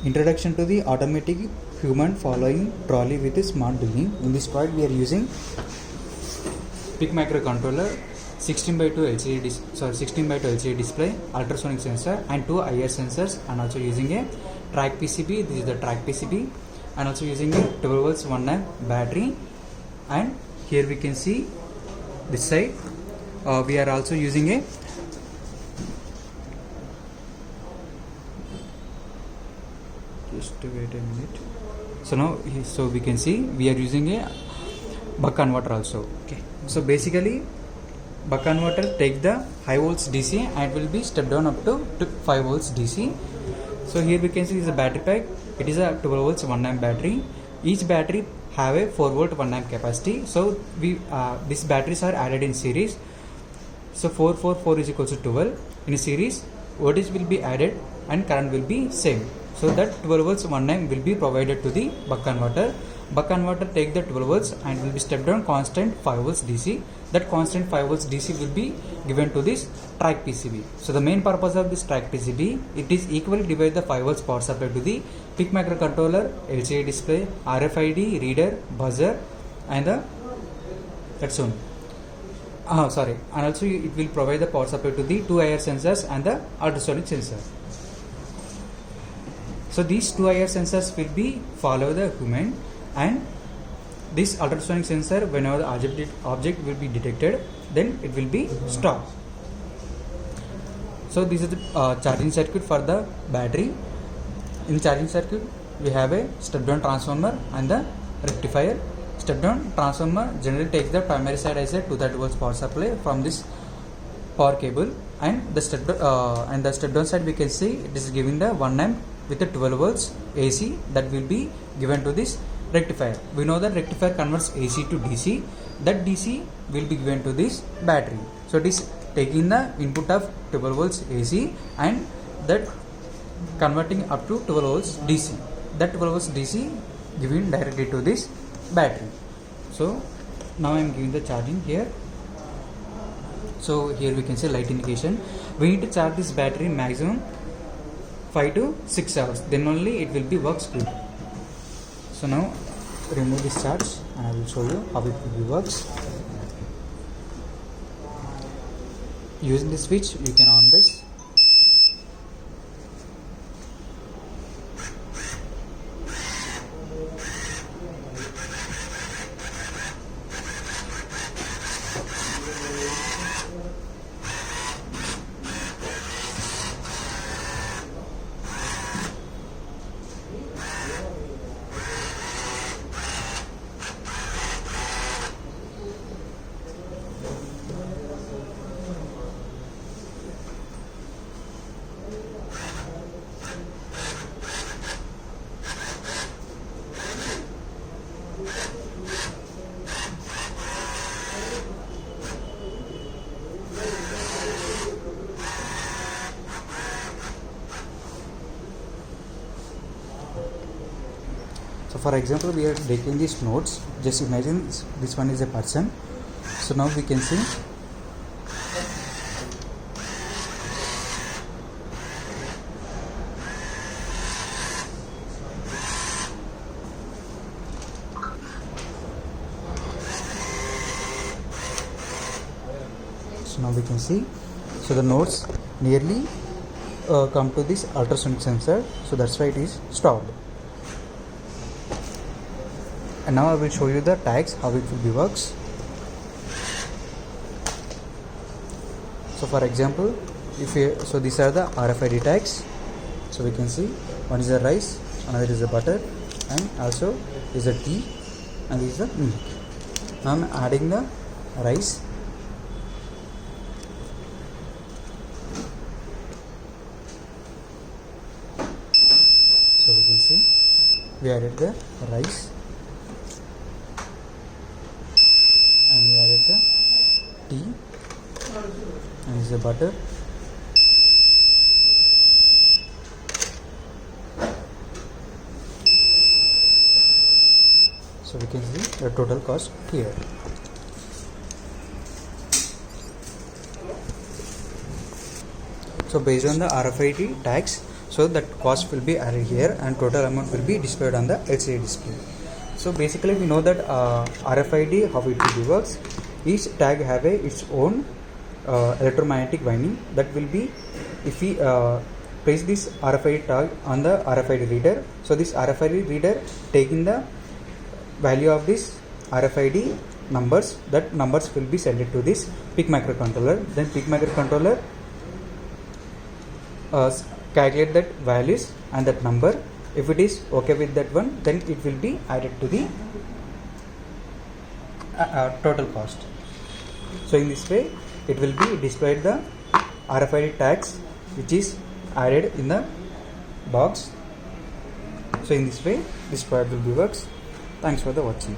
Introduction to the automatic human following trolley with a smart building. In this part we are using PIC microcontroller, 16:2 LCD display, ultrasonic sensor and 2 IR sensors, and also using a track PCB. This is the track PCB, and also using a 12 volts 1 amp battery. And here we can see this side we are also using a just wait a minute. So we can see we are using a buck converter also. Okay, so basically buck converter take the high volts DC and will be stepped down up to 5 volts DC. So here we can see is a battery pack. It is a 12 volts 1 amp battery. Each battery have a 4 volt 1 amp capacity. So we these batteries are added in series. So 4 is equals to 12. In a series, voltage will be added and current will be same. So that 12 volts 1 amp will be provided to the buck converter. Buck converter take the 12 volts and will be stepped down constant 5 volts DC. That constant 5 volts DC will be given to this track PCB. So the main purpose of this track PCB, it is equally divide the 5 volts power supply to the PIC microcontroller, LCD display, RFID reader, buzzer, and that's all. And also it will provide the power supply to the 2 IR sensors and the ultrasonic sensor. So these 2 IR sensors will be follow the human, and this ultrasonic sensor, whenever the object will be detected, then it will be stopped. So this is the charging circuit for the battery. In charging circuit we have a step down transformer and the rectifier. Step down transformer generally takes the primary side as a 230 volts power supply from this power cable, and the step down side we can see it is giving the 1 amp with the 12 volts AC that will be given to this rectifier. We know that rectifier converts AC to DC. That DC will be given to this battery. So it is taking the input of 12 volts AC and that converting up to 12 volts DC. That 12 volts DC given directly to this battery. So now I am giving the charging here. So here we can see light indication. We need to charge this battery maximum 5 to 6 hours, then only it will be works good. So now remove this charge and I will show you how it will be works. Using the switch you can on this. So for example, we are taking these nodes. Just imagine this one is a person. So now we can see so the nodes nearly come to this ultrasonic sensor. So that's why it is stopped. And now I will show you the tags, how it will be works. So for example, so these are the RFID tags. So we can see one is the rice, another is the butter, and also is the tea, and this is the milk. Now I am adding the rice. So we can see we added the rice. And we added the tea, and this is the butter. So we can see the total cost here. So based on the RFID tags, So that cost will be added here and total amount will be displayed on the LCD display. So basically we know that RFID, how it will be works. Each tag have its own electromagnetic winding. That will be, if we place this RFID tag on the RFID reader, so this RFID reader taking the value of this RFID numbers, that numbers will be sent to this PIC microcontroller. Then PIC microcontroller calculate that values and that number. If it is okay with that one, then it will be added to the total cost. So in this way it will be displayed the RFID tags which is added in the box. So in this way this product will be works. Thanks for the watching.